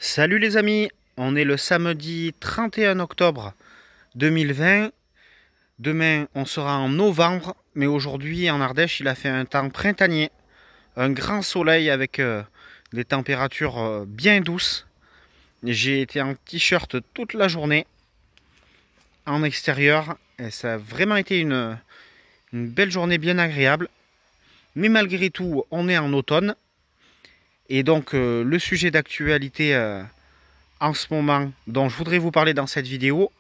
Salut les amis, on est le samedi 31 octobre 2020. Demain on sera en novembre, mais aujourd'hui en Ardèche il a fait un temps printanier. Un grand soleil avec des températures bien douces. J'ai été en t-shirt toute la journée en extérieur et ça a vraiment été une belle journée bien agréable. Mais malgré tout on est en automne et donc le sujet d'actualité en ce moment dont je voudrais vous parler dans cette vidéo,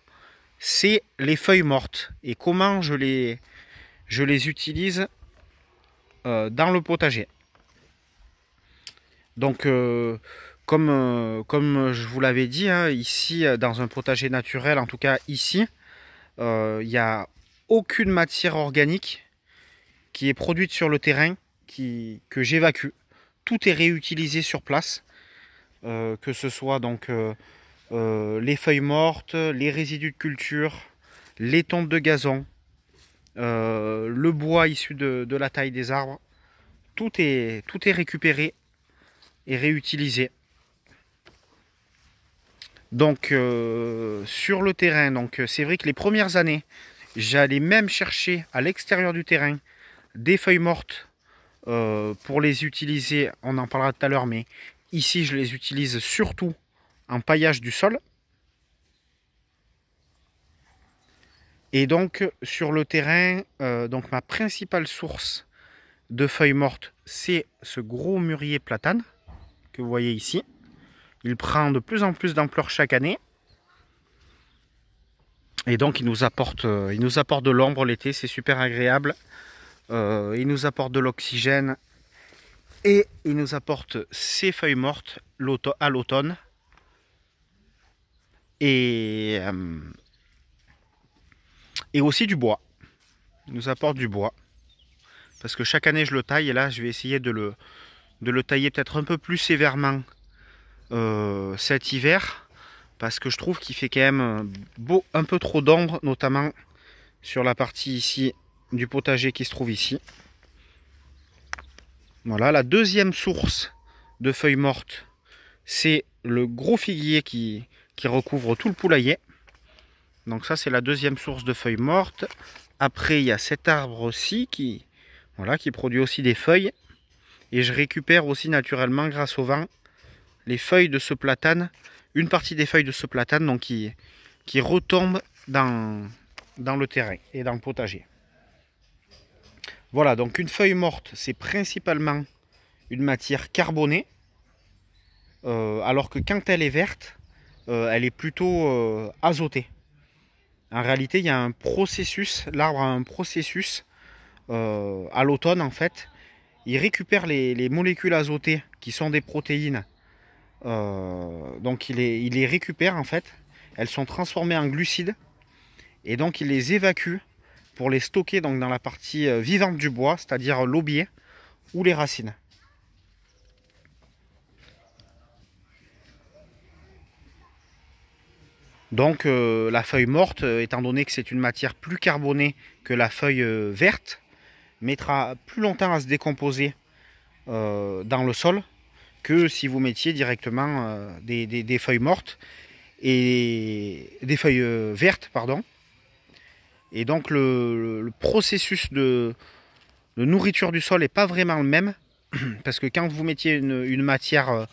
c'est les feuilles mortes et comment je les utilise dans le potager. Donc comme je vous l'avais dit, hein, ici dans un potager naturel, en tout cas ici, il n'y a aucune matière organique qui est produite sur le terrain que j'évacue. Tout est réutilisé sur place, que ce soit donc les feuilles mortes, les résidus de culture, les tontes de gazon, le bois issu de la taille des arbres. Tout est récupéré et réutilisé. Donc sur le terrain, donc c'est vrai que les premières années, j'allais même chercher à l'extérieur du terrain des feuilles mortes pour les utiliser. On en parlera tout à l'heure, mais ici je les utilise surtout en paillage du sol. Et donc sur le terrain, donc ma principale source de feuilles mortes, c'est ce gros mûrier platane que vous voyez ici. Il prend de plus en plus d'ampleur chaque année. Et donc il nous apporte de l'ombre l'été, c'est super agréable. Il nous apporte de l'oxygène et il nous apporte ses feuilles mortes à l'automne. Et aussi du bois. Il nous apporte du bois. Parce que chaque année je le taille et là je vais essayer de le tailler peut-être un peu plus sévèrement cet hiver. Parce que je trouve qu'il fait quand même un peu trop d'ombre, notamment sur la partie ici du potager qui se trouve ici. Voilà, la deuxième source de feuilles mortes, c'est le gros figuier qui recouvre tout le poulailler. Donc ça c'est la deuxième source de feuilles mortes. Après il y a cet arbre aussi qui produit aussi des feuilles. Et je récupère aussi naturellement grâce au vent les feuilles de ce platane, une partie des feuilles de ce platane donc qui retombe dans le terrain et dans le potager. Voilà, donc une feuille morte, c'est principalement une matière carbonée, alors que quand elle est verte, elle est plutôt azotée. En réalité, il y a un processus, l'arbre a un processus à l'automne en fait. Il récupère les molécules azotées qui sont des protéines. Donc il les récupère en fait. Elles sont transformées en glucides et donc il les évacue pour les stocker donc dans la partie vivante du bois, c'est-à-dire l'aubier ou les racines. Donc la feuille morte, étant donné que c'est une matière plus carbonée que la feuille verte, mettra plus longtemps à se décomposer dans le sol que si vous mettiez directement des feuilles mortes et des feuilles vertes, pardon. Et donc le processus de nourriture du sol n'est pas vraiment le même, parce que quand vous mettiez une matière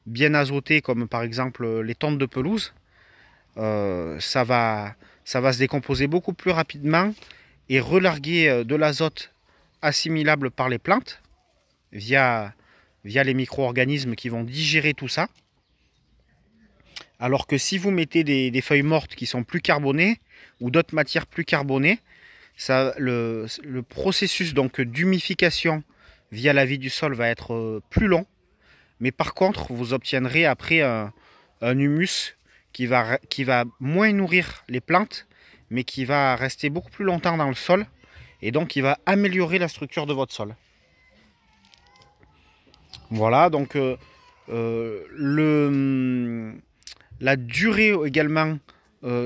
bien azotée, comme par exemple les tontes de pelouse, ça va se décomposer beaucoup plus rapidement et relarguer de l'azote assimilable par les plantes via les micro-organismes qui vont digérer tout ça. Alors que si vous mettez des feuilles mortes qui sont plus carbonées ou d'autres matières plus carbonées, le processus donc d'humification via la vie du sol va être plus long. Mais par contre, vous obtiendrez après un humus qui va moins nourrir les plantes, mais qui va rester beaucoup plus longtemps dans le sol. Et donc, il va améliorer la structure de votre sol. Voilà, donc la durée également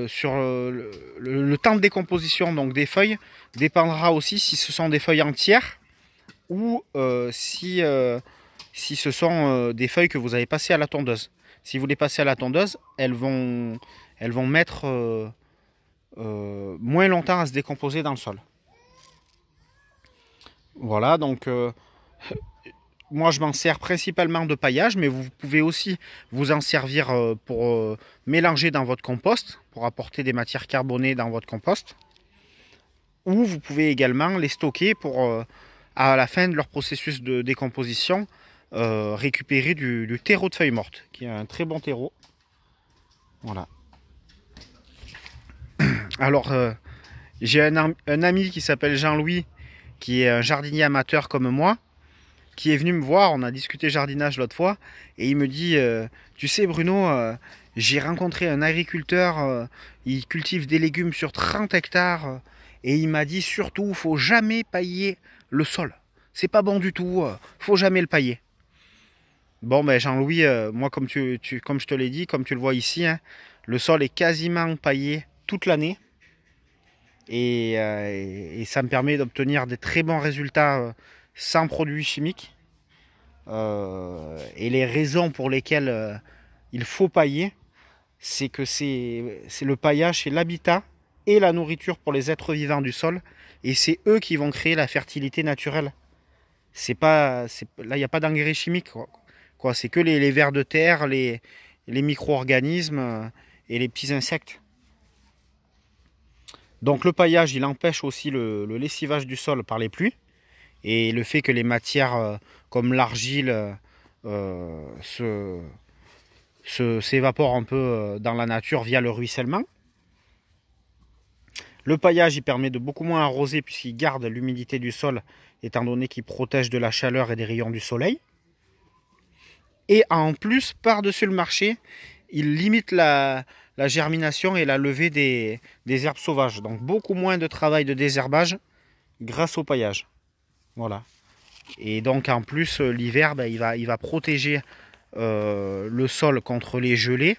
sur le temps de décomposition donc des feuilles dépendra aussi si ce sont des feuilles entières ou si si ce sont des feuilles que vous avez passées à la tondeuse. Si vous les passez à la tondeuse, elles vont mettre moins longtemps à se décomposer dans le sol. Voilà, donc moi je m'en sers principalement de paillage, mais vous pouvez aussi vous en servir pour mélanger dans votre compost, pour apporter des matières carbonées dans votre compost. Ou vous pouvez également les stocker pour, à la fin de leur processus de décomposition, récupérer du terreau de feuilles mortes, qui est un très bon terreau. Voilà. Alors, j'ai un ami qui s'appelle Jean-Louis, qui est un jardinier amateur comme moi, qui est venu me voir, on a discuté jardinage l'autre fois, et il me dit, tu sais Bruno, j'ai rencontré un agriculteur, il cultive des légumes sur 30 hectares, et il m'a dit surtout, il ne faut jamais pailler le sol. C'est pas bon du tout, faut jamais le pailler. Bon ben Jean-Louis, moi comme comme je te l'ai dit, comme tu le vois ici, hein, le sol est quasiment paillé toute l'année. Et ça me permet d'obtenir des très bons résultats sans produits chimiques. Et les raisons pour lesquelles il faut pailler, c'est que c'est le paillage, c'est l'habitat et la nourriture pour les êtres vivants du sol. Et c'est eux qui vont créer la fertilité naturelle. Là, il n'y a pas d'engrais chimiques. C'est que les vers de terre, les micro-organismes et les petits insectes. Donc le paillage, il empêche aussi le lessivage du sol par les pluies. Et le fait que les matières comme l'argile s'évaporent un peu dans la nature via le ruissellement. Le paillage, il permet de beaucoup moins arroser puisqu'il garde l'humidité du sol, étant donné qu'il protège de la chaleur et des rayons du soleil. Et en plus, par-dessus le marché, il limite la germination et la levée des herbes sauvages. Donc beaucoup moins de travail de désherbage grâce au paillage. Voilà. Et donc en plus, l'hiver, il va protéger le sol contre les gelées.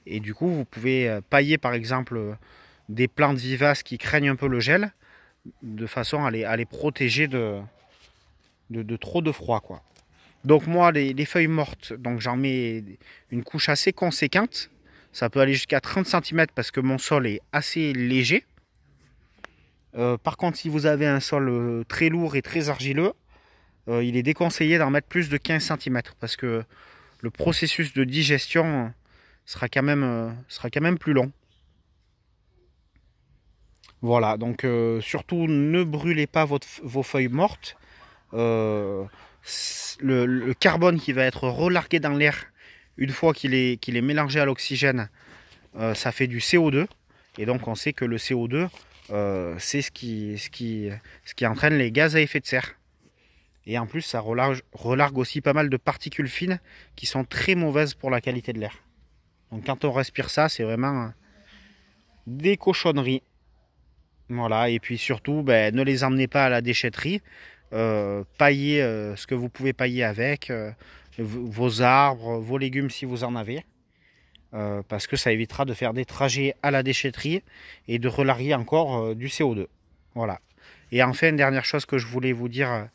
Et du coup, vous pouvez pailler par exemple des plantes vivaces qui craignent un peu le gel, de façon à les protéger de trop de froid, quoi. Donc moi, les feuilles mortes, donc j'en mets une couche assez conséquente. Ça peut aller jusqu'à 30 cm parce que mon sol est assez léger. Par contre, si vous avez un sol très lourd et très argileux, il est déconseillé d'en mettre plus de 15 cm parce que le processus de digestion sera quand même plus long. Voilà, donc surtout ne brûlez pas vos feuilles mortes. Le carbone qui va être relargué dans l'air une fois qu'il est mélangé à l'oxygène, ça fait du CO2. Et donc on sait que le CO2, c'est ce qui entraîne les gaz à effet de serre. Et en plus, ça relargue aussi pas mal de particules fines qui sont très mauvaises pour la qualité de l'air. Donc quand on respire ça, c'est vraiment des cochonneries. Voilà, et puis surtout, ne les emmenez pas à la déchetterie. Paillez ce que vous pouvez pailler avec, vos arbres, vos légumes si vous en avez. Parce que ça évitera de faire des trajets à la déchetterie et de relarguer encore du CO2. Voilà. Et enfin, dernière chose que je voulais vous dire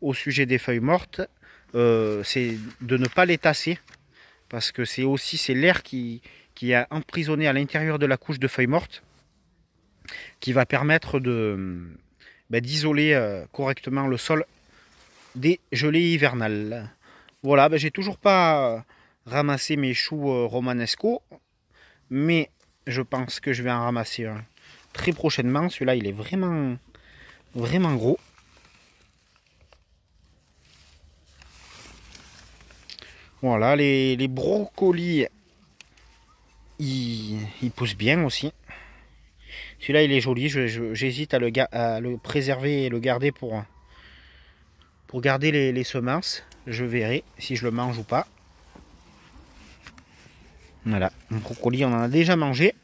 au sujet des feuilles mortes, c'est de ne pas les tasser. Parce que c'est l'air qui est emprisonné à l'intérieur de la couche de feuilles mortes qui va permettre d'isoler correctement le sol des gelées hivernales. Voilà, j'ai toujours pas ramassé mes choux romanesco, mais je pense que je vais en ramasser un très prochainement. Celui-là, il est vraiment, vraiment gros. Voilà, les brocolis, ils poussent bien aussi. Celui-là, il est joli. J'hésite à le préserver et le garder pour garder les semences. Je verrai si je le mange ou pas. Voilà, un brocoli, on en a déjà mangé.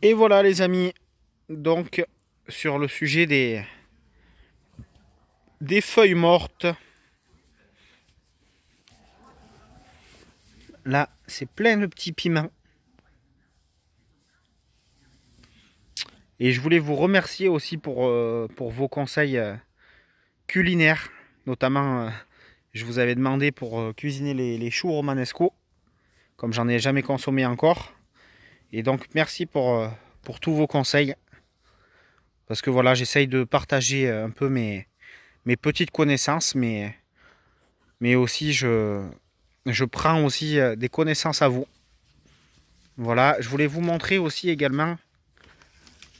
Et voilà les amis, donc sur le sujet des feuilles mortes. Là, c'est plein de petits piments. Et je voulais vous remercier aussi pour vos conseils culinaires. Notamment, je vous avais demandé pour cuisiner les choux romanesco, comme j'en ai jamais consommé encore. Et donc, merci pour tous vos conseils. Parce que voilà, j'essaye de partager un peu mes petites connaissances, mais aussi je prends aussi des connaissances à vous. Voilà, je voulais vous montrer aussi également,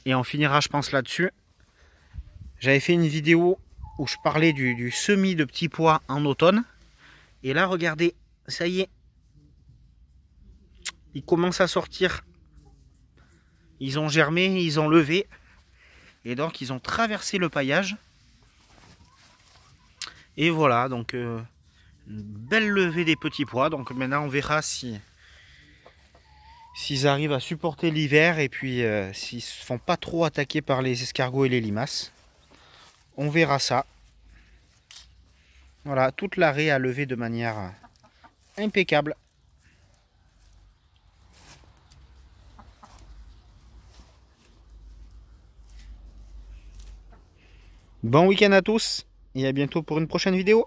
et on finira je pense là-dessus. J'avais fait une vidéo où je parlais du semis de petits pois en automne. Et là, regardez, ça y est, ils commencent à sortir. Ils ont germé, ils ont levé. Et donc, ils ont traversé le paillage. Et voilà, donc une belle levée des petits pois. Donc maintenant, on verra s'ils arrivent à supporter l'hiver et puis s'ils ne se font pas trop attaquer par les escargots et les limaces. On verra ça. Voilà, toute la raie a levé de manière impeccable. Bon week-end à tous et à bientôt pour une prochaine vidéo.